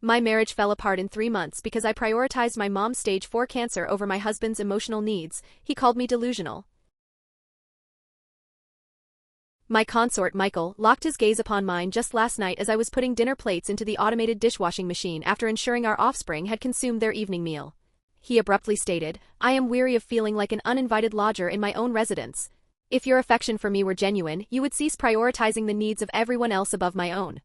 My marriage fell apart in 3 months because I prioritized my mom's stage 4 cancer over my husband's emotional needs. He called me delusional. My consort, Michael, locked his gaze upon mine just last night as I was putting dinner plates into the automated dishwashing machine after ensuring our offspring had consumed their evening meal. He abruptly stated, "I am weary of feeling like an uninvited lodger in my own residence. If your affection for me were genuine, you would cease prioritizing the needs of everyone else above my own."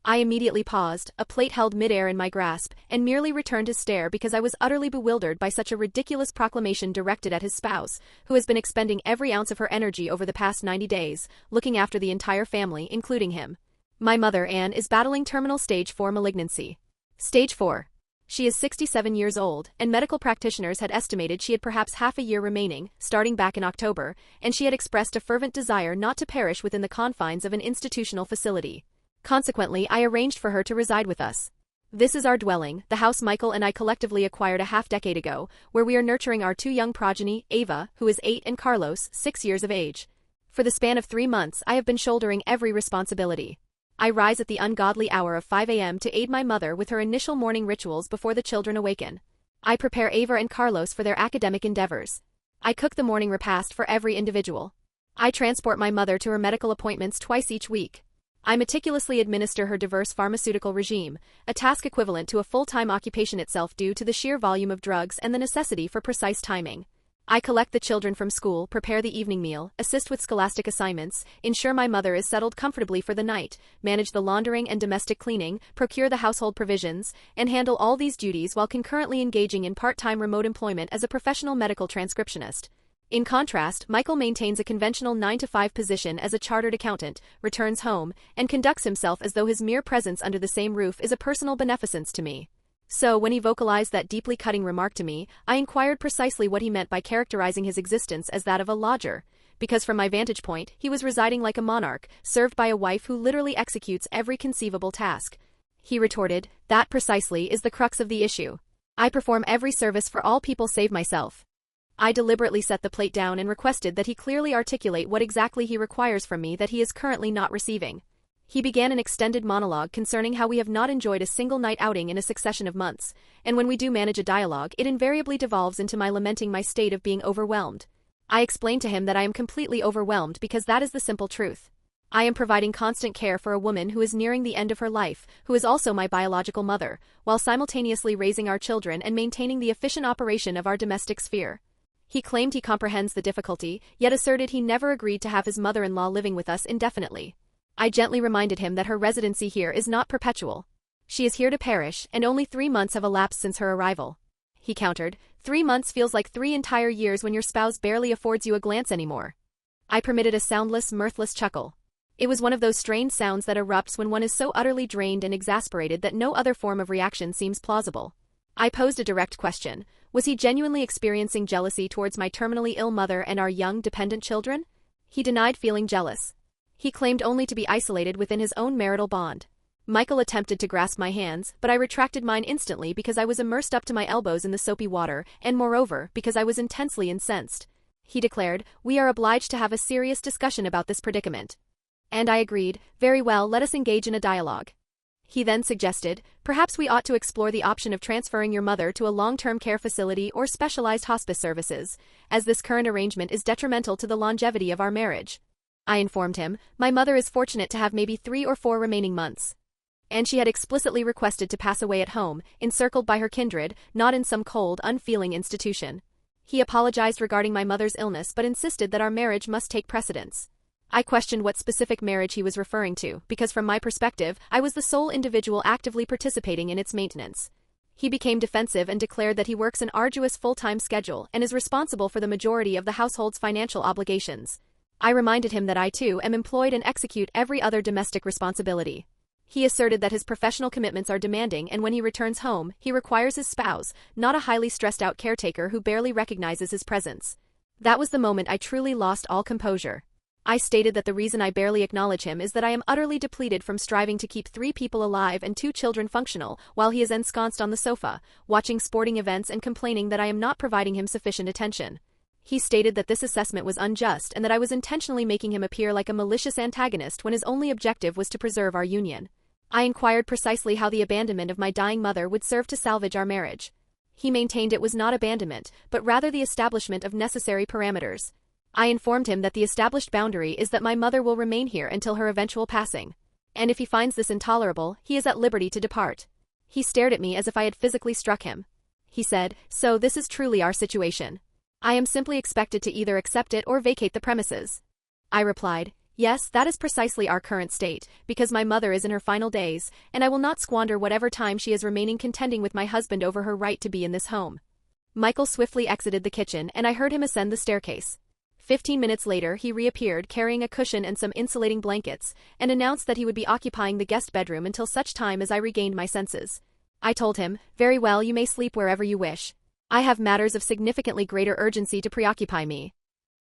I immediately paused, a plate held midair in my grasp, and merely returned his stare because I was utterly bewildered by such a ridiculous proclamation directed at his spouse, who has been expending every ounce of her energy over the past 90 days, looking after the entire family, including him. My mother, Anne, is battling terminal stage 4 malignancy. Stage 4. She is 67 years old, and medical practitioners had estimated she had perhaps half a year remaining, starting back in October, and she had expressed a fervent desire not to perish within the confines of an institutional facility. Consequently, I arranged for her to reside with us. This is our dwelling, the house Michael and I collectively acquired a half-decade ago, where we are nurturing our 2 young progeny, Ava, who is 8, and Carlos, 6 years of age. For the span of 3 months, I have been shouldering every responsibility. I rise at the ungodly hour of 5 a.m. to aid my mother with her initial morning rituals before the children awaken. I prepare Ava and Carlos for their academic endeavors. I cook the morning repast for every individual. I transport my mother to her medical appointments twice each week. I meticulously administer her diverse pharmaceutical regime, a task equivalent to a full-time occupation itself due to the sheer volume of drugs and the necessity for precise timing. I collect the children from school, prepare the evening meal, assist with scholastic assignments, ensure my mother is settled comfortably for the night, manage the laundering and domestic cleaning, procure the household provisions, and handle all these duties while concurrently engaging in part-time remote employment as a professional medical transcriptionist. In contrast, Michael maintains a conventional 9-to-5 position as a chartered accountant, returns home, and conducts himself as though his mere presence under the same roof is a personal beneficence to me. So, when he vocalized that deeply cutting remark to me, I inquired precisely what he meant by characterizing his existence as that of a lodger, because from my vantage point, he was residing like a monarch, served by a wife who literally executes every conceivable task. He retorted, "That precisely is the crux of the issue. I perform every service for all people save myself." I deliberately set the plate down and requested that he clearly articulate what exactly he requires from me that he is currently not receiving. He began an extended monologue concerning how we have not enjoyed a single night outing in a succession of months, and when we do manage a dialogue, it invariably devolves into my lamenting my state of being overwhelmed. I explained to him that I am completely overwhelmed because that is the simple truth. I am providing constant care for a woman who is nearing the end of her life, who is also my biological mother, while simultaneously raising our children and maintaining the efficient operation of our domestic sphere. He claimed he comprehends the difficulty, yet asserted he never agreed to have his mother-in-law living with us indefinitely. I gently reminded him that her residency here is not perpetual. She is here to perish, and only 3 months have elapsed since her arrival. He countered, 3 months feels like 3 entire years when your spouse barely affords you a glance anymore. I permitted a soundless, mirthless chuckle. It was one of those strange sounds that erupts when one is so utterly drained and exasperated that no other form of reaction seems plausible. I posed a direct question. Was he genuinely experiencing jealousy towards my terminally ill mother and our young, dependent children? He denied feeling jealous. He claimed only to be isolated within his own marital bond. Michael attempted to grasp my hands, but I retracted mine instantly because I was immersed up to my elbows in the soapy water, and moreover, because I was intensely incensed. He declared, "We are obliged to have a serious discussion about this predicament." And I agreed, "Very well, let us engage in a dialogue." He then suggested, "Perhaps we ought to explore the option of transferring your mother to a long-term care facility or specialized hospice services, as this current arrangement is detrimental to the longevity of our marriage." I informed him, "My mother is fortunate to have maybe 3 or 4 remaining months. And she had explicitly requested to pass away at home, encircled by her kindred, not in some cold, unfeeling institution." He apologized regarding my mother's illness but insisted that our marriage must take precedence. I questioned what specific marriage he was referring to, because from my perspective, I was the sole individual actively participating in its maintenance. He became defensive and declared that he works an arduous full-time schedule and is responsible for the majority of the household's financial obligations. I reminded him that I too am employed and execute every other domestic responsibility. He asserted that his professional commitments are demanding and when he returns home, he requires his spouse, not a highly stressed-out caretaker who barely recognizes his presence. That was the moment I truly lost all composure. I stated that the reason I barely acknowledge him is that I am utterly depleted from striving to keep 3 people alive and 2 children functional, while he is ensconced on the sofa, watching sporting events and complaining that I am not providing him sufficient attention. He stated that this assessment was unjust and that I was intentionally making him appear like a malicious antagonist when his only objective was to preserve our union. I inquired precisely how the abandonment of my dying mother would serve to salvage our marriage. He maintained it was not abandonment, but rather the establishment of necessary parameters. I informed him that the established boundary is that my mother will remain here until her eventual passing. And if he finds this intolerable, he is at liberty to depart. He stared at me as if I had physically struck him. He said, "So this is truly our situation. I am simply expected to either accept it or vacate the premises." I replied, "Yes, that is precisely our current state, because my mother is in her final days, and I will not squander whatever time she is remaining contending with my husband over her right to be in this home." Michael swiftly exited the kitchen and I heard him ascend the staircase. 15 minutes later he reappeared carrying a cushion and some insulating blankets, and announced that he would be occupying the guest bedroom until such time as I regained my senses. I told him, "Very well, you may sleep wherever you wish. I have matters of significantly greater urgency to preoccupy me."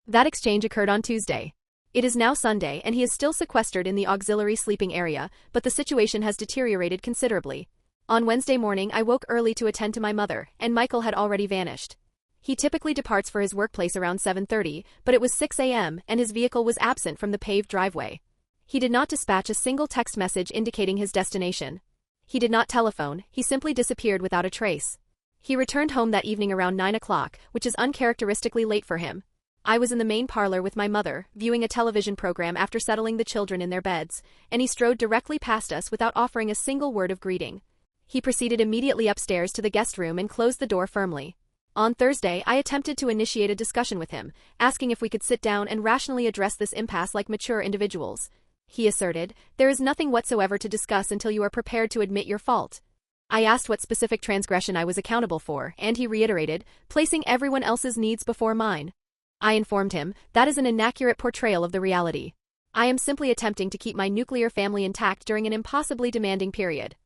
That exchange occurred on Tuesday. It is now Sunday and he is still sequestered in the auxiliary sleeping area, but the situation has deteriorated considerably. On Wednesday morning I woke early to attend to my mother, and Michael had already vanished. He typically departs for his workplace around 7:30, but it was 6 a.m. and his vehicle was absent from the paved driveway. He did not dispatch a single text message indicating his destination. He did not telephone, he simply disappeared without a trace. He returned home that evening around 9 o'clock, which is uncharacteristically late for him. I was in the main parlor with my mother, viewing a television program after settling the children in their beds, and he strode directly past us without offering a single word of greeting. He proceeded immediately upstairs to the guest room and closed the door firmly. On Thursday I attempted to initiate a discussion with him, asking if we could sit down and rationally address this impasse like mature individuals. He asserted, "There is nothing whatsoever to discuss until you are prepared to admit your fault." I asked what specific transgression I was accountable for, and he reiterated, "Placing everyone else's needs before mine." I informed him, "That is an inaccurate portrayal of the reality. I am simply attempting to keep my nuclear family intact during an impossibly demanding period."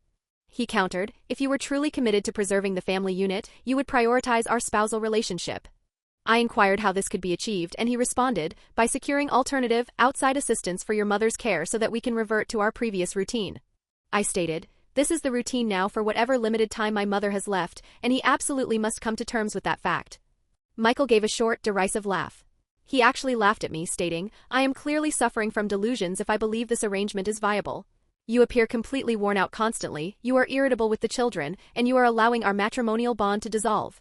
He countered, "If you were truly committed to preserving the family unit, you would prioritize our spousal relationship." I inquired how this could be achieved, and he responded, "By securing alternative, outside assistance for your mother's care so that we can revert to our previous routine." I stated, "This is the routine now for whatever limited time my mother has left, and he absolutely must come to terms with that fact." Michael gave a short, derisive laugh. He actually laughed at me, stating, "I am clearly suffering from delusions if I believe this arrangement is viable. You appear completely worn out constantly, you are irritable with the children, and you are allowing our matrimonial bond to dissolve."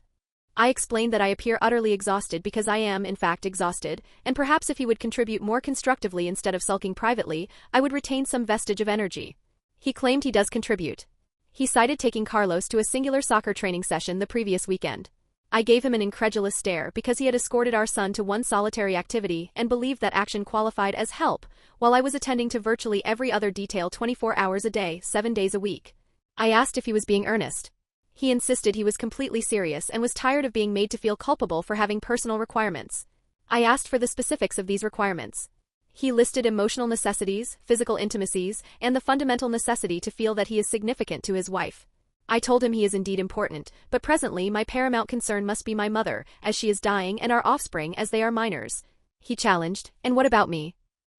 I explained that I appear utterly exhausted because I am, in fact, exhausted, and perhaps if he would contribute more constructively instead of sulking privately, I would retain some vestige of energy. He claimed he does contribute. He cited taking Carlos to a singular soccer training session the previous weekend. I gave him an incredulous stare because he had escorted our son to one solitary activity and believed that action qualified as help, while I was attending to virtually every other detail 24 hours a day, 7 days a week. I asked if he was being earnest. He insisted he was completely serious and was tired of being made to feel culpable for having personal requirements. I asked for the specifics of these requirements. He listed emotional necessities, physical intimacies, and the fundamental necessity to feel that he is significant to his wife. I told him he is indeed important, but presently my paramount concern must be my mother, as she is dying, and our offspring, as they are minors. He challenged, "And what about me?"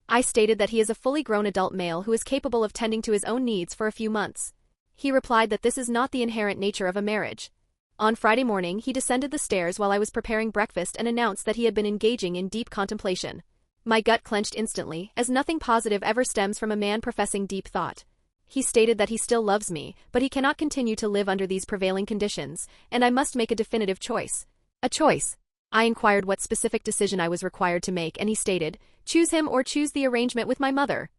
I stated that he is a fully grown adult male who is capable of tending to his own needs for a few months. He replied that this is not the inherent nature of a marriage. On Friday morning he descended the stairs while I was preparing breakfast and announced that he had been engaging in deep contemplation. My gut clenched instantly, as nothing positive ever stems from a man professing deep thought. He stated that he still loves me, but he cannot continue to live under these prevailing conditions, and I must make a definitive choice. A choice? I inquired what specific decision I was required to make, and he stated, "Choose him or choose the arrangement with my mother."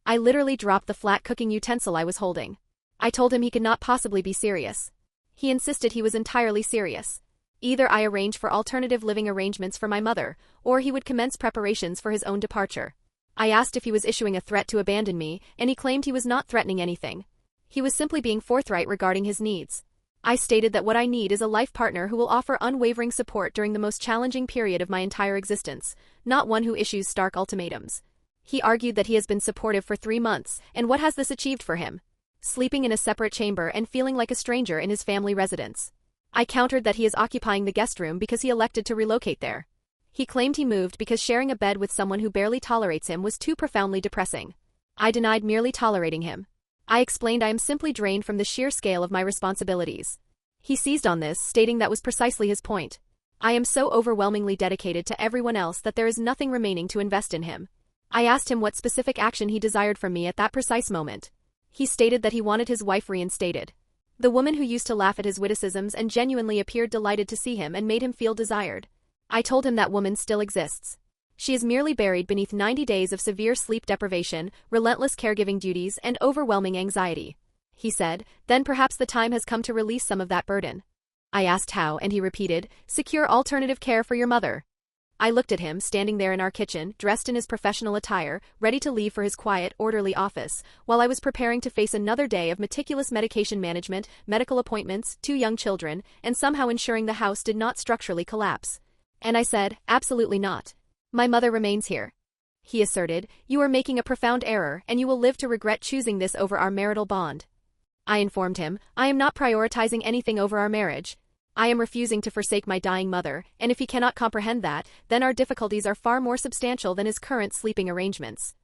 I literally dropped the flat cooking utensil I was holding. I told him he could not possibly be serious. He insisted he was entirely serious. Either I arrange for alternative living arrangements for my mother, or he would commence preparations for his own departure. I asked if he was issuing a threat to abandon me, and he claimed he was not threatening anything. He was simply being forthright regarding his needs. I stated that what I need is a life partner who will offer unwavering support during the most challenging period of my entire existence, not one who issues stark ultimatums. He argued that he has been supportive for 3 months, and what has this achieved for him? Sleeping in a separate chamber and feeling like a stranger in his family residence. I countered that he is occupying the guest room because he elected to relocate there. He claimed he moved because sharing a bed with someone who barely tolerates him was too profoundly depressing. I denied merely tolerating him. I explained I am simply drained from the sheer scale of my responsibilities. He seized on this, stating that was precisely his point. I am so overwhelmingly dedicated to everyone else that there is nothing remaining to invest in him. I asked him what specific action he desired from me at that precise moment. He stated that he wanted his wife reinstated. The woman who used to laugh at his witticisms and genuinely appeared delighted to see him and made him feel desired. I told him that woman still exists. She is merely buried beneath 90 days of severe sleep deprivation, relentless caregiving duties, and overwhelming anxiety. He said, then perhaps the time has come to release some of that burden. I asked how, and he repeated, secure alternative care for your mother. I looked at him, standing there in our kitchen, dressed in his professional attire, ready to leave for his quiet, orderly office, while I was preparing to face another day of meticulous medication management, medical appointments, 2 young children, and somehow ensuring the house did not structurally collapse. And I said, absolutely not. My mother remains here. He asserted, you are making a profound error, and you will live to regret choosing this over our marital bond. I informed him, I am not prioritizing anything over our marriage. I am refusing to forsake my dying mother, and if he cannot comprehend that, then our difficulties are far more substantial than his current sleeping arrangements.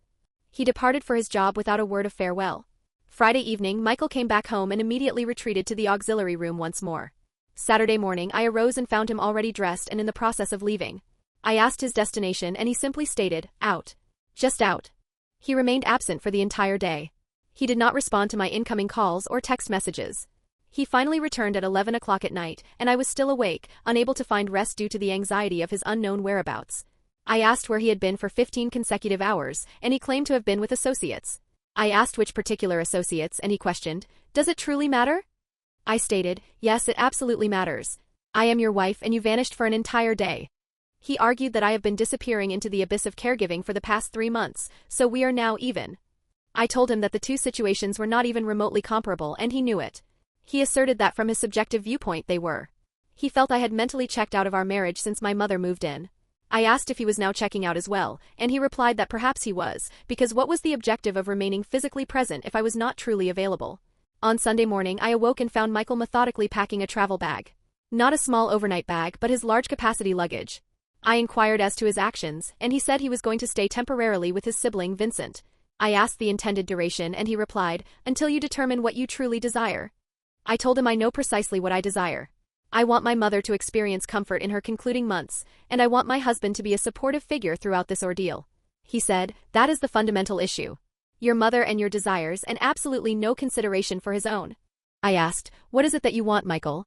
He departed for his job without a word of farewell. Friday evening, Michael came back home and immediately retreated to the auxiliary room once more. Saturday morning, I arose and found him already dressed and in the process of leaving. I asked his destination and he simply stated, out. Just out. He remained absent for the entire day. He did not respond to my incoming calls or text messages. He finally returned at 11 o'clock at night, and I was still awake, unable to find rest due to the anxiety of his unknown whereabouts. I asked where he had been for 15 consecutive hours, and he claimed to have been with associates. I asked which particular associates, and he questioned, does it truly matter? I stated, yes, it absolutely matters. I am your wife, and you vanished for an entire day. He argued that I have been disappearing into the abyss of caregiving for the past 3 months, so we are now even. I told him that the 2 situations were not even remotely comparable, and he knew it. He asserted that from his subjective viewpoint they were. He felt I had mentally checked out of our marriage since my mother moved in. I asked if he was now checking out as well, and he replied that perhaps he was, because what was the objective of remaining physically present if I was not truly available? On Sunday morning I awoke and found Michael methodically packing a travel bag. Not a small overnight bag, but his large-capacity luggage. I inquired as to his actions, and he said he was going to stay temporarily with his sibling Vincent. I asked the intended duration and he replied, until you determine what you truly desire. I told him I know precisely what I desire. I want my mother to experience comfort in her concluding months, and I want my husband to be a supportive figure throughout this ordeal. He said, that is the fundamental issue. Your mother and your desires, and absolutely no consideration for his own. I asked, what is it that you want, Michael?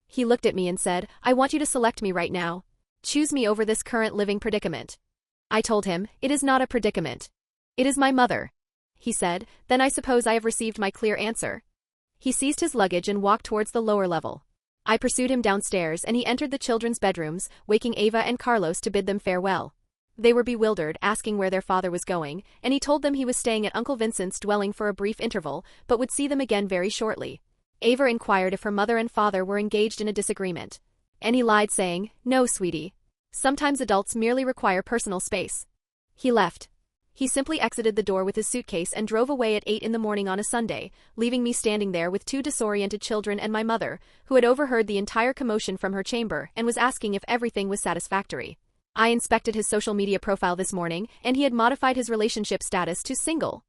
He looked at me and said, I want you to select me right now. Choose me over this current living predicament. I told him, it is not a predicament. It is my mother. He said, then I suppose I have received my clear answer. He seized his luggage and walked towards the lower level. I pursued him downstairs and he entered the children's bedrooms, waking Ava and Carlos to bid them farewell. They were bewildered, asking where their father was going, and he told them he was staying at Uncle Vincent's dwelling for a brief interval, but would see them again very shortly. Ava inquired if her mother and father were engaged in a disagreement. And he lied, saying, no, sweetie. Sometimes adults merely require personal space. He left. He simply exited the door with his suitcase and drove away at 8 in the morning on a Sunday, leaving me standing there with 2 disoriented children and my mother, who had overheard the entire commotion from her chamber and was asking if everything was satisfactory. I inspected his social media profile this morning, and he had modified his relationship status to single.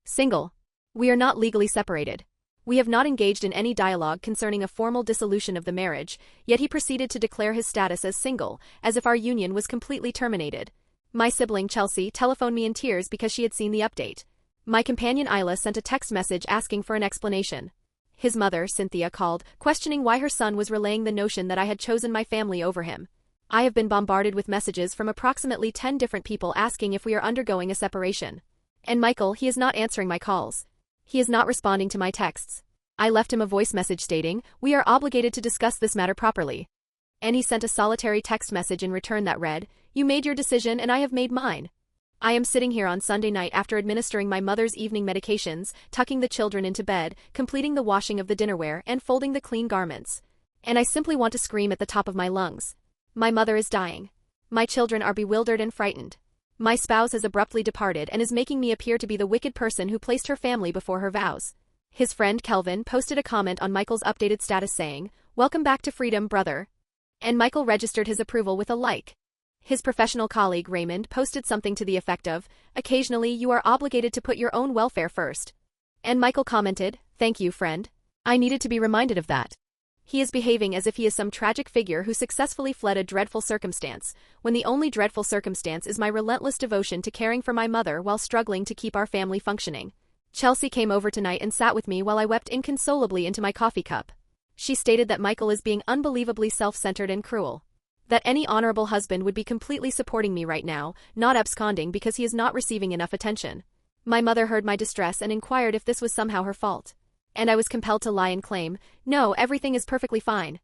Single. We are not legally separated. We have not engaged in any dialogue concerning a formal dissolution of the marriage, yet he proceeded to declare his status as single, as if our union was completely terminated. My sibling, Chelsea, telephoned me in tears because she had seen the update. My companion, Isla, sent a text message asking for an explanation. His mother, Cynthia, called, questioning why her son was relaying the notion that I had chosen my family over him. I have been bombarded with messages from approximately 10 different people asking if we are undergoing a separation. And Michael, he is not answering my calls. He is not responding to my texts. I left him a voice message stating, we are obligated to discuss this matter properly. And he sent a solitary text message in return that read, you made your decision and I have made mine. I am sitting here on Sunday night after administering my mother's evening medications, tucking the children into bed, completing the washing of the dinnerware, and folding the clean garments. And I simply want to scream at the top of my lungs. My mother is dying. My children are bewildered and frightened. My spouse has abruptly departed and is making me appear to be the wicked person who placed her family before her vows. His friend Kelvin posted a comment on Michael's updated status saying, welcome back to freedom, brother. And Michael registered his approval with a like. His professional colleague Raymond posted something to the effect of, occasionally you are obligated to put your own welfare first. And Michael commented, thank you, friend. I needed to be reminded of that. He is behaving as if he is some tragic figure who successfully fled a dreadful circumstance, when the only dreadful circumstance is my relentless devotion to caring for my mother while struggling to keep our family functioning. Chelsea came over tonight and sat with me while I wept inconsolably into my coffee cup. She stated that Michael is being unbelievably self-centered and cruel. That any honorable husband would be completely supporting me right now, not absconding because he is not receiving enough attention. My mother heard my distress and inquired if this was somehow her fault. And I was compelled to lie and claim, no, everything is perfectly fine.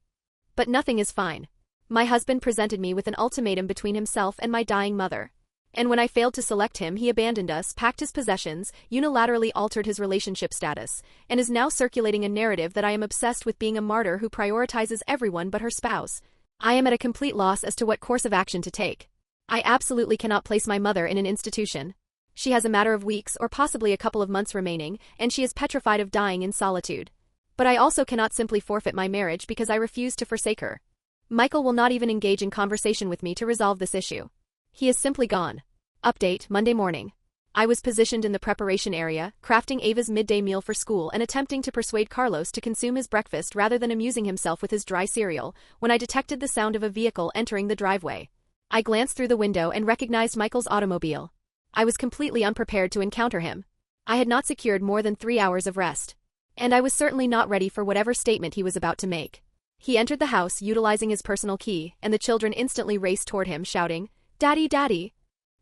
But nothing is fine. My husband presented me with an ultimatum between himself and my dying mother. And when I failed to select him, he abandoned us, packed his possessions, unilaterally altered his relationship status, and is now circulating a narrative that I am obsessed with being a martyr who prioritizes everyone but her spouse. I am at a complete loss as to what course of action to take. I absolutely cannot place my mother in an institution. She has a matter of weeks or possibly a couple of months remaining, and she is petrified of dying in solitude. But I also cannot simply forfeit my marriage because I refuse to forsake her. Michael will not even engage in conversation with me to resolve this issue. He is simply gone. Update, Monday morning. I was positioned in the preparation area, crafting Ava's midday meal for school and attempting to persuade Carlos to consume his breakfast rather than amusing himself with his dry cereal, when I detected the sound of a vehicle entering the driveway. I glanced through the window and recognized Michael's automobile. I was completely unprepared to encounter him. I had not secured more than 3 hours of rest. And I was certainly not ready for whatever statement he was about to make. He entered the house utilizing his personal key, and the children instantly raced toward him, shouting, "Daddy, Daddy!"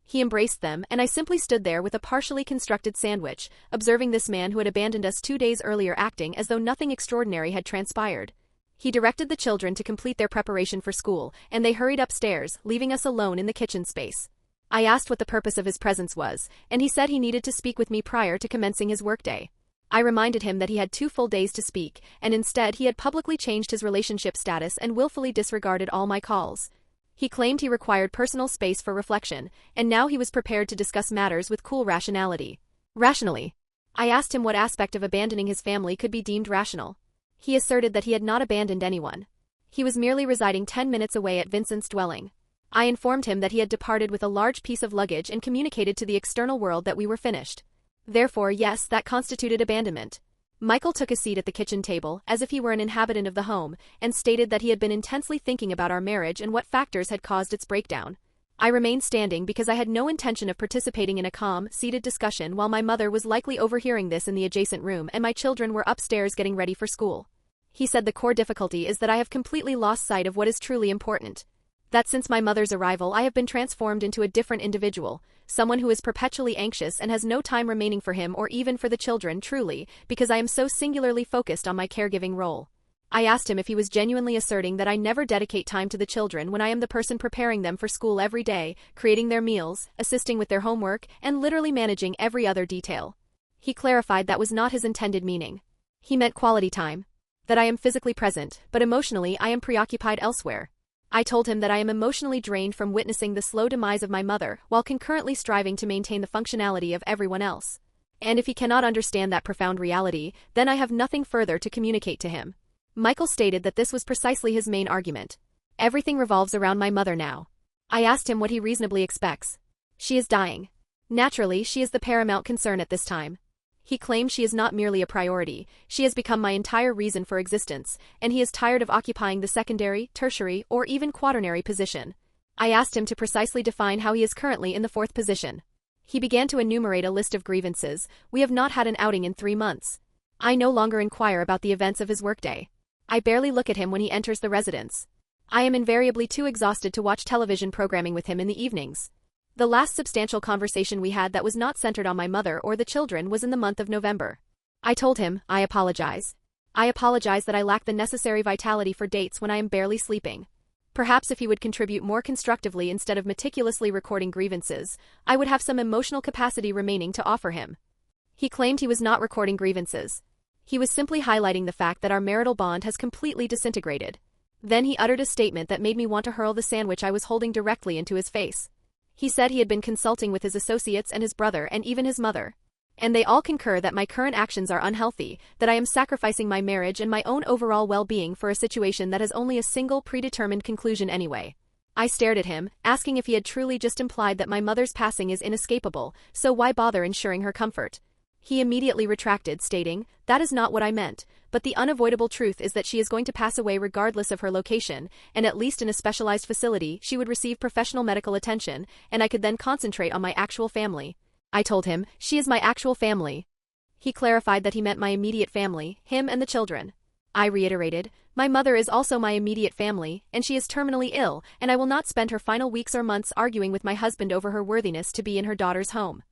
He embraced them, and I simply stood there with a partially constructed sandwich, observing this man who had abandoned us 2 days earlier acting as though nothing extraordinary had transpired. He directed the children to complete their preparation for school, and they hurried upstairs, leaving us alone in the kitchen space. I asked what the purpose of his presence was, and he said he needed to speak with me prior to commencing his workday. I reminded him that he had 2 full days to speak, and instead he had publicly changed his relationship status and willfully disregarded all my calls. He claimed he required personal space for reflection, and now he was prepared to discuss matters with cool rationality. Rationally. I asked him what aspect of abandoning his family could be deemed rational. He asserted that he had not abandoned anyone. He was merely residing 10 minutes away at Vincent's dwelling. I informed him that he had departed with a large piece of luggage and communicated to the external world that we were finished. Therefore, yes, that constituted abandonment. Michael took a seat at the kitchen table, as if he were an inhabitant of the home, and stated that he had been intensely thinking about our marriage and what factors had caused its breakdown. I remained standing because I had no intention of participating in a calm, seated discussion while my mother was likely overhearing this in the adjacent room and my children were upstairs getting ready for school. He said the core difficulty is that I have completely lost sight of what is truly important. That since my mother's arrival I have been transformed into a different individual, someone who is perpetually anxious and has no time remaining for him or even for the children truly, because I am so singularly focused on my caregiving role. I asked him if he was genuinely asserting that I never dedicate time to the children when I am the person preparing them for school every day, creating their meals, assisting with their homework, and literally managing every other detail. He clarified that was not his intended meaning. He meant quality time. That I am physically present, but emotionally I am preoccupied elsewhere. I told him that I am emotionally drained from witnessing the slow demise of my mother while concurrently striving to maintain the functionality of everyone else. And if he cannot understand that profound reality, then I have nothing further to communicate to him. Michael stated that this was precisely his main argument. Everything revolves around my mother now. I asked him what he reasonably expects. She is dying. Naturally, she is the paramount concern at this time. He claims she is not merely a priority, she has become my entire reason for existence, and he is tired of occupying the secondary, tertiary, or even quaternary position. I asked him to precisely define how he is currently in the 4th position. He began to enumerate a list of grievances. We have not had an outing in 3 months. I no longer inquire about the events of his workday. I barely look at him when he enters the residence. I am invariably too exhausted to watch television programming with him in the evenings. The last substantial conversation we had that was not centered on my mother or the children was in the month of November. I told him, I apologize. I apologize that I lack the necessary vitality for dates when I am barely sleeping. Perhaps if he would contribute more constructively instead of meticulously recording grievances, I would have some emotional capacity remaining to offer him. He claimed he was not recording grievances. He was simply highlighting the fact that our marital bond has completely disintegrated. Then he uttered a statement that made me want to hurl the sandwich I was holding directly into his face. He said he had been consulting with his associates and his brother and even his mother. And they all concur that my current actions are unhealthy, that I am sacrificing my marriage and my own overall well-being for a situation that has only a single predetermined conclusion anyway. I stared at him, asking if he had truly just implied that my mother's passing is inescapable, so why bother ensuring her comfort? He immediately retracted, stating, "That is not what I meant, but the unavoidable truth is that she is going to pass away regardless of her location, and at least in a specialized facility she would receive professional medical attention, and I could then concentrate on my actual family." I told him, "She is my actual family." He clarified that he meant my immediate family, him and the children. I reiterated, my mother is also my immediate family, and she is terminally ill, and I will not spend her final weeks or months arguing with my husband over her worthiness to be in her daughter's home.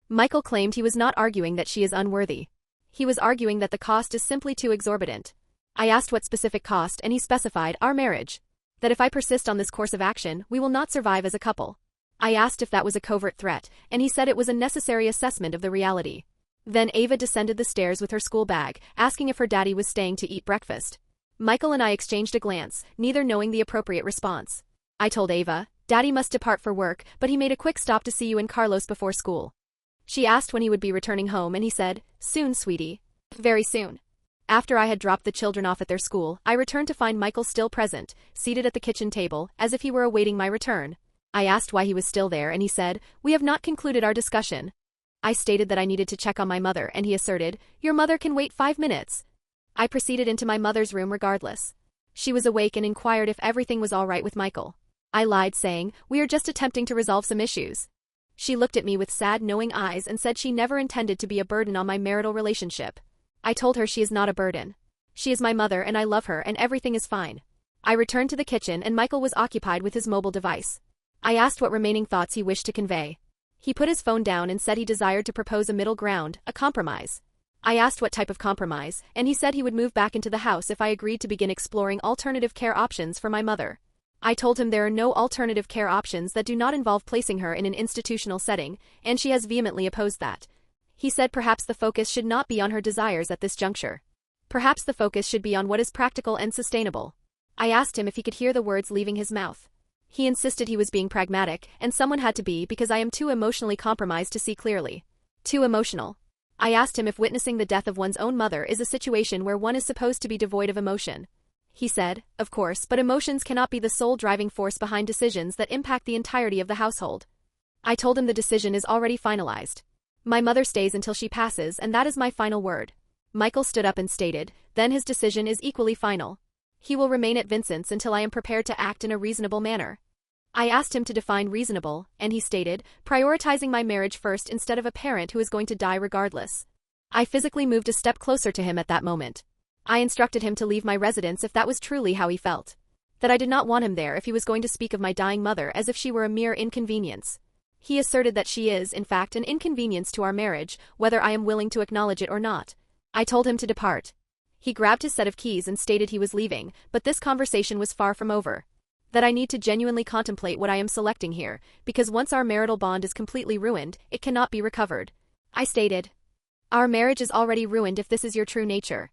Michael claimed he was not arguing that she is unworthy. He was arguing that the cost is simply too exorbitant. I asked what specific cost, and he specified our marriage. That if I persist on this course of action, we will not survive as a couple. I asked if that was a covert threat, and he said it was a necessary assessment of the reality. Then Ava descended the stairs with her school bag, asking if her daddy was staying to eat breakfast. Michael and I exchanged a glance, neither knowing the appropriate response. I told Ava, Daddy must depart for work, but he made a quick stop to see you and Carlos before school. She asked when he would be returning home and he said, soon, sweetie. Very soon. After I had dropped the children off at their school, I returned to find Michael still present, seated at the kitchen table, as if he were awaiting my return. I asked why he was still there and he said, we have not concluded our discussion. I stated that I needed to check on my mother and he asserted, your mother can wait 5 minutes. I proceeded into my mother's room regardless. She was awake and inquired if everything was all right with Michael. I lied saying, we are just attempting to resolve some issues. She looked at me with sad knowing eyes and said she never intended to be a burden on my marital relationship. I told her she is not a burden. She is my mother and I love her and everything is fine. I returned to the kitchen and Michael was occupied with his mobile device. I asked what remaining thoughts he wished to convey. He put his phone down and said he desired to propose a middle ground, a compromise. I asked what type of compromise, and he said he would move back into the house if I agreed to begin exploring alternative care options for my mother. I told him there are no alternative care options that do not involve placing her in an institutional setting, and she has vehemently opposed that. He said perhaps the focus should not be on her desires at this juncture. Perhaps the focus should be on what is practical and sustainable. I asked him if he could hear the words leaving his mouth. He insisted he was being pragmatic, and someone had to be because I am too emotionally compromised to see clearly. Too emotional. I asked him if witnessing the death of one's own mother is a situation where one is supposed to be devoid of emotion. He said, of course, but emotions cannot be the sole driving force behind decisions that impact the entirety of the household. I told him the decision is already finalized. My mother stays until she passes, and that is my final word. Michael stood up and stated, then his decision is equally final. He will remain at Vincent's until I am prepared to act in a reasonable manner. I asked him to define reasonable, and he stated, prioritizing my marriage first instead of a parent who is going to die regardless. I physically moved a step closer to him at that moment. I instructed him to leave my residence if that was truly how he felt. That I did not want him there if he was going to speak of my dying mother as if she were a mere inconvenience. He asserted that she is, in fact, an inconvenience to our marriage, whether I am willing to acknowledge it or not. I told him to depart. He grabbed his set of keys and stated he was leaving, but this conversation was far from over. That I need to genuinely contemplate what I am selecting here, because once our marital bond is completely ruined, it cannot be recovered. I stated, our marriage is already ruined if this is your true nature.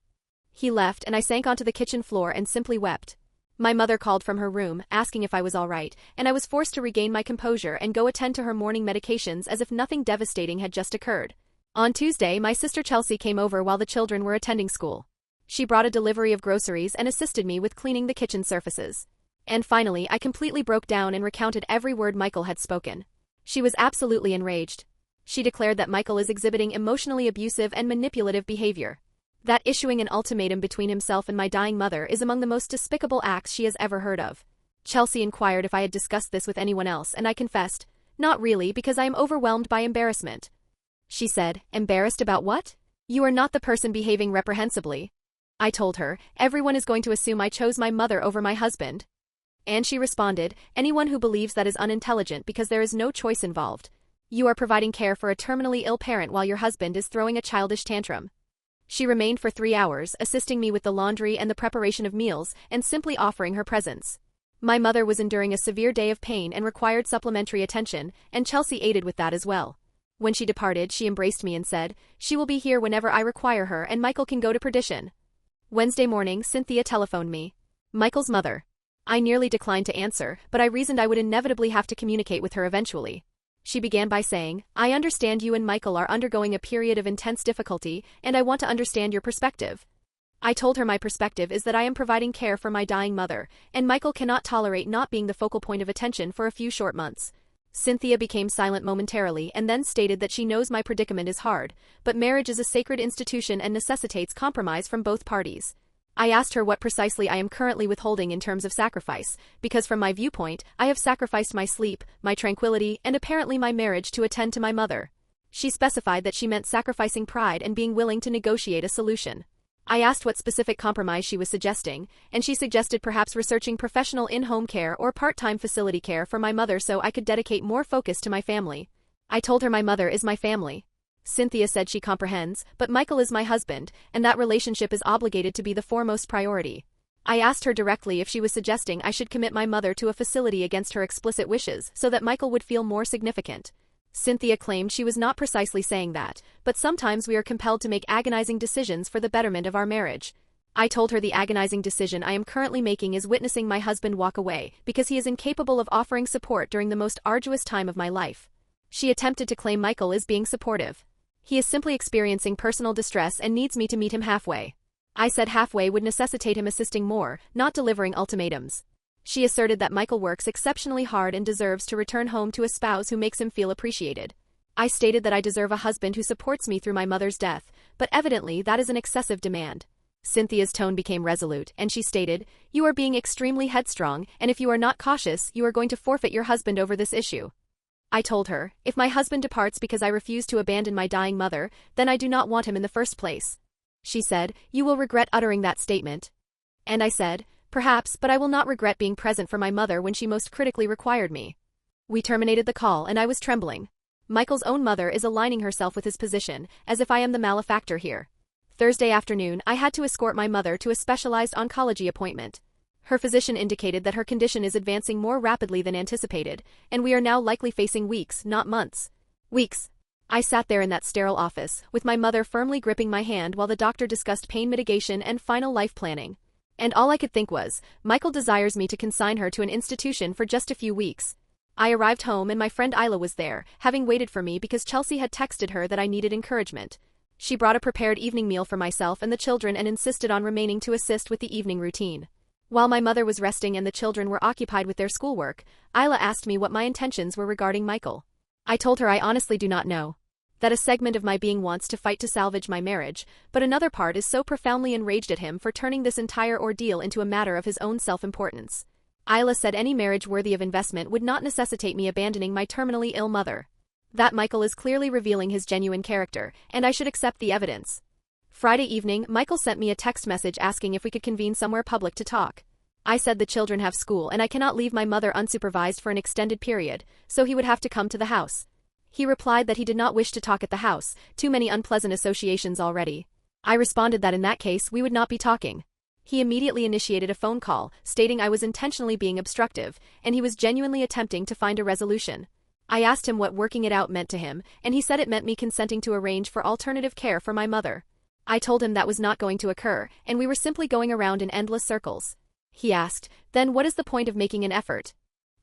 He left and I sank onto the kitchen floor and simply wept. My mother called from her room, asking if I was all right, and I was forced to regain my composure and go attend to her morning medications as if nothing devastating had just occurred. On Tuesday, my sister Chelsea came over while the children were attending school. She brought a delivery of groceries and assisted me with cleaning the kitchen surfaces. And finally, I completely broke down and recounted every word Michael had spoken. She was absolutely enraged. She declared that Michael is exhibiting emotionally abusive and manipulative behavior. That issuing an ultimatum between himself and my dying mother is among the most despicable acts she has ever heard of. Chelsea inquired if I had discussed this with anyone else, and I confessed, not really, because I am overwhelmed by embarrassment. She said, embarrassed about what? You are not the person behaving reprehensibly. I told her, everyone is going to assume I chose my mother over my husband. And she responded, anyone who believes that is unintelligent because there is no choice involved. You are providing care for a terminally ill parent while your husband is throwing a childish tantrum. She remained for 3 hours, assisting me with the laundry and the preparation of meals, and simply offering her presence. My mother was enduring a severe day of pain and required supplementary attention, and Chelsea aided with that as well. When she departed, she embraced me and said, she will be here whenever I require her and Michael can go to perdition. Wednesday morning, Cynthia telephoned me. Michael's mother. I nearly declined to answer, but I reasoned I would inevitably have to communicate with her eventually. She began by saying, I understand you and Michael are undergoing a period of intense difficulty, and I want to understand your perspective. I told her my perspective is that I am providing care for my dying mother, and Michael cannot tolerate not being the focal point of attention for a few short months. Cynthia became silent momentarily and then stated that she knows my predicament is hard, but marriage is a sacred institution and necessitates compromise from both parties. I asked her what precisely I am currently withholding in terms of sacrifice, because from my viewpoint, I have sacrificed my sleep, my tranquility, and apparently my marriage to attend to my mother. She specified that she meant sacrificing pride and being willing to negotiate a solution. I asked what specific compromise she was suggesting, and she suggested perhaps researching professional in-home care or part-time facility care for my mother so I could dedicate more focus to my family. I told her my mother is my family. Cynthia said she comprehends, but Michael is my husband, and that relationship is obligated to be the foremost priority. I asked her directly if she was suggesting I should commit my mother to a facility against her explicit wishes so that Michael would feel more significant. Cynthia claimed she was not precisely saying that, but sometimes we are compelled to make agonizing decisions for the betterment of our marriage. I told her the agonizing decision I am currently making is witnessing my husband walk away because he is incapable of offering support during the most arduous time of my life. She attempted to claim Michael is being supportive. He is simply experiencing personal distress and needs me to meet him halfway. I said halfway would necessitate him assisting more, not delivering ultimatums. She asserted that Michael works exceptionally hard and deserves to return home to a spouse who makes him feel appreciated. I stated that I deserve a husband who supports me through my mother's death, but evidently that is an excessive demand. Cynthia's tone became resolute, and she stated, "You are being extremely headstrong, and if you are not cautious, you are going to forfeit your husband over this issue." I told her, if my husband departs because I refuse to abandon my dying mother, then I do not want him in the first place. She said, "You will regret uttering that statement." And I said, "Perhaps, but I will not regret being present for my mother when she most critically required me." We terminated the call and I was trembling. Michael's own mother is aligning herself with his position, as if I am the malefactor here. Thursday afternoon, I had to escort my mother to a specialized oncology appointment. Her physician indicated that her condition is advancing more rapidly than anticipated, and we are now likely facing weeks, not months. Weeks. I sat there in that sterile office, with my mother firmly gripping my hand while the doctor discussed pain mitigation and final life planning. And all I could think was, Michael desires me to consign her to an institution for just a few weeks. I arrived home and my friend Isla was there, having waited for me because Chelsea had texted her that I needed encouragement. She brought a prepared evening meal for myself and the children and insisted on remaining to assist with the evening routine. While my mother was resting and the children were occupied with their schoolwork, Isla asked me what my intentions were regarding Michael. I told her I honestly do not know. That a segment of my being wants to fight to salvage my marriage, but another part is so profoundly enraged at him for turning this entire ordeal into a matter of his own self-importance. Isla said any marriage worthy of investment would not necessitate me abandoning my terminally ill mother. That Michael is clearly revealing his genuine character, and I should accept the evidence. Friday evening, Michael sent me a text message asking if we could convene somewhere public to talk. I said the children have school and I cannot leave my mother unsupervised for an extended period, so he would have to come to the house. He replied that he did not wish to talk at the house, too many unpleasant associations already. I responded that in that case we would not be talking. He immediately initiated a phone call, stating I was intentionally being obstructive, and he was genuinely attempting to find a resolution. I asked him what working it out meant to him, and he said it meant me consenting to arrange for alternative care for my mother. I told him that was not going to occur, and we were simply going around in endless circles. He asked, "Then what is the point of making an effort?"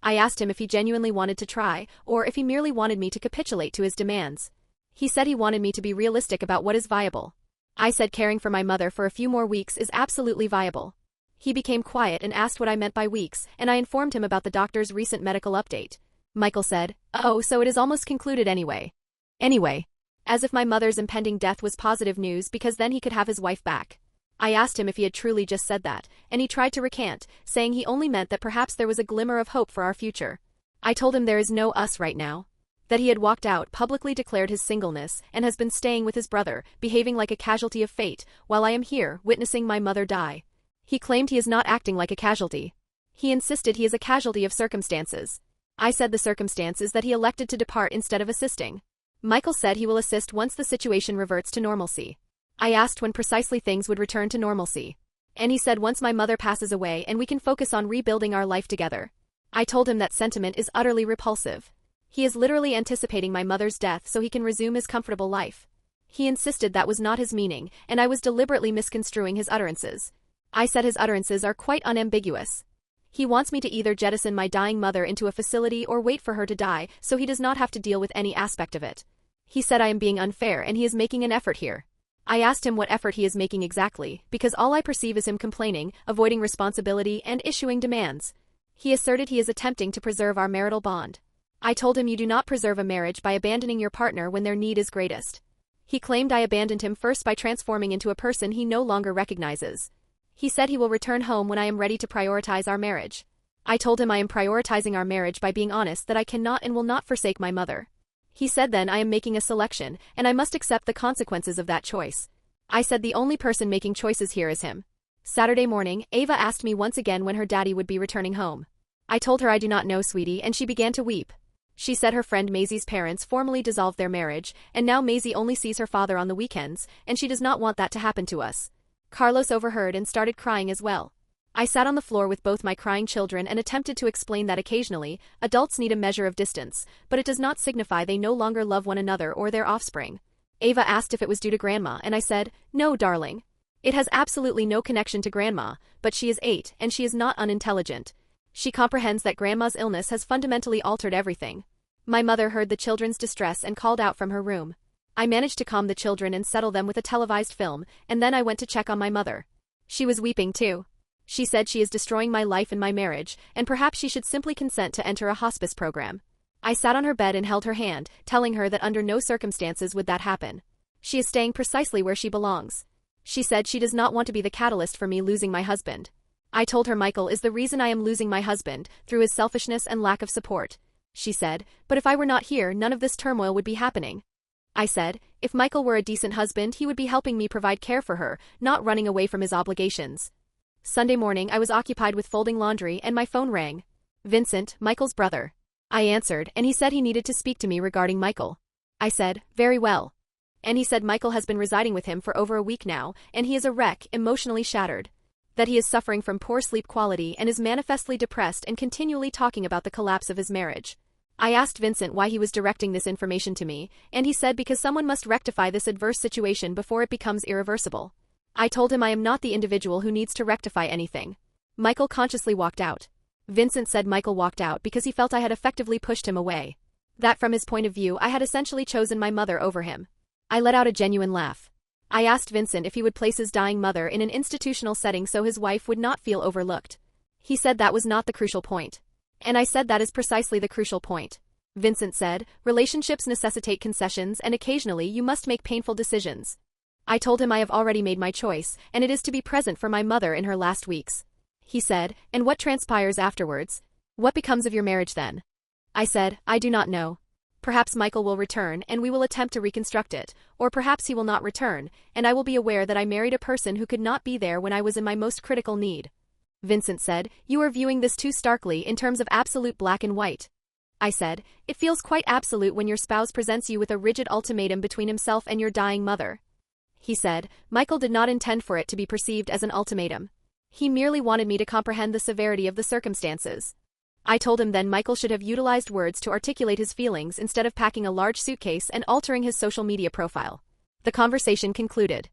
I asked him if he genuinely wanted to try, or if he merely wanted me to capitulate to his demands. He said he wanted me to be realistic about what is viable. I said caring for my mother for a few more weeks is absolutely viable. He became quiet and asked what I meant by weeks, and I informed him about the doctor's recent medical update. Michael said, "Oh, so it is almost concluded anyway." Anyway. As if my mother's impending death was positive news because then he could have his wife back. I asked him if he had truly just said that, and he tried to recant, saying he only meant that perhaps there was a glimmer of hope for our future. I told him there is no us right now. That he had walked out, publicly declared his singleness, and has been staying with his brother, behaving like a casualty of fate, while I am here, witnessing my mother die. He claimed he is not acting like a casualty. He insisted he is a casualty of circumstances. I said the circumstance is that he elected to depart instead of assisting. Michael said he will assist once the situation reverts to normalcy. I asked when precisely things would return to normalcy. And he said once my mother passes away and we can focus on rebuilding our life together. I told him that sentiment is utterly repulsive. He is literally anticipating my mother's death so he can resume his comfortable life. He insisted that was not his meaning, and I was deliberately misconstruing his utterances. I said his utterances are quite unambiguous. He wants me to either jettison my dying mother into a facility or wait for her to die so he does not have to deal with any aspect of it. He said I am being unfair and he is making an effort here. I asked him what effort he is making exactly, because all I perceive is him complaining, avoiding responsibility, and issuing demands. He asserted he is attempting to preserve our marital bond. I told him you do not preserve a marriage by abandoning your partner when their need is greatest. He claimed I abandoned him first by transforming into a person he no longer recognizes. He said he will return home when I am ready to prioritize our marriage. I told him I am prioritizing our marriage by being honest that I cannot and will not forsake my mother. He said then I am making a selection, and I must accept the consequences of that choice. I said the only person making choices here is him. Saturday morning, Ava asked me once again when her daddy would be returning home. I told her I do not know, sweetie, and she began to weep. She said her friend Maisie's parents formally dissolved their marriage, and now Maisie only sees her father on the weekends, and she does not want that to happen to us. Carlos overheard and started crying as well. I sat on the floor with both my crying children and attempted to explain that occasionally, adults need a measure of distance, but it does not signify they no longer love one another or their offspring. Ava asked if it was due to Grandma, and I said, no, darling. It has absolutely no connection to Grandma, but she is 8 and she is not unintelligent. She comprehends that Grandma's illness has fundamentally altered everything. My mother heard the children's distress and called out from her room. I managed to calm the children and settle them with a televised film, and then I went to check on my mother. She was weeping too. She said she is destroying my life and my marriage, and perhaps she should simply consent to enter a hospice program. I sat on her bed and held her hand, telling her that under no circumstances would that happen. She is staying precisely where she belongs. She said she does not want to be the catalyst for me losing my husband. I told her Michael is the reason I am losing my husband, through his selfishness and lack of support. She said, but if I were not here, none of this turmoil would be happening. I said, if Michael were a decent husband, he would be helping me provide care for her, not running away from his obligations. Sunday morning I was occupied with folding laundry and my phone rang. Vincent, Michael's brother. I answered, and he said he needed to speak to me regarding Michael. I said, very well. And he said Michael has been residing with him for over a week now, and he is a wreck, emotionally shattered. That he is suffering from poor sleep quality and is manifestly depressed and continually talking about the collapse of his marriage. I asked Vincent why he was directing this information to me, and he said because someone must rectify this adverse situation before it becomes irreversible. I told him I am not the individual who needs to rectify anything. Michael consciously walked out. Vincent said Michael walked out because he felt I had effectively pushed him away. That from his point of view I had essentially chosen my mother over him. I let out a genuine laugh. I asked Vincent if he would place his dying mother in an institutional setting so his wife would not feel overlooked. He said that was not the crucial point. And I said that is precisely the crucial point. Vincent said, relationships necessitate concessions and occasionally you must make painful decisions. I told him I have already made my choice, and it is to be present for my mother in her last weeks. He said, and what transpires afterwards? What becomes of your marriage then? I said, I do not know. Perhaps Michael will return and we will attempt to reconstruct it, or perhaps he will not return, and I will be aware that I married a person who could not be there when I was in my most critical need. Vincent said, you are viewing this too starkly in terms of absolute black and white. I said, it feels quite absolute when your spouse presents you with a rigid ultimatum between himself and your dying mother. He said, Michael did not intend for it to be perceived as an ultimatum. He merely wanted me to comprehend the severity of the circumstances. I told him then Michael should have utilized words to articulate his feelings instead of packing a large suitcase and altering his social media profile. The conversation concluded.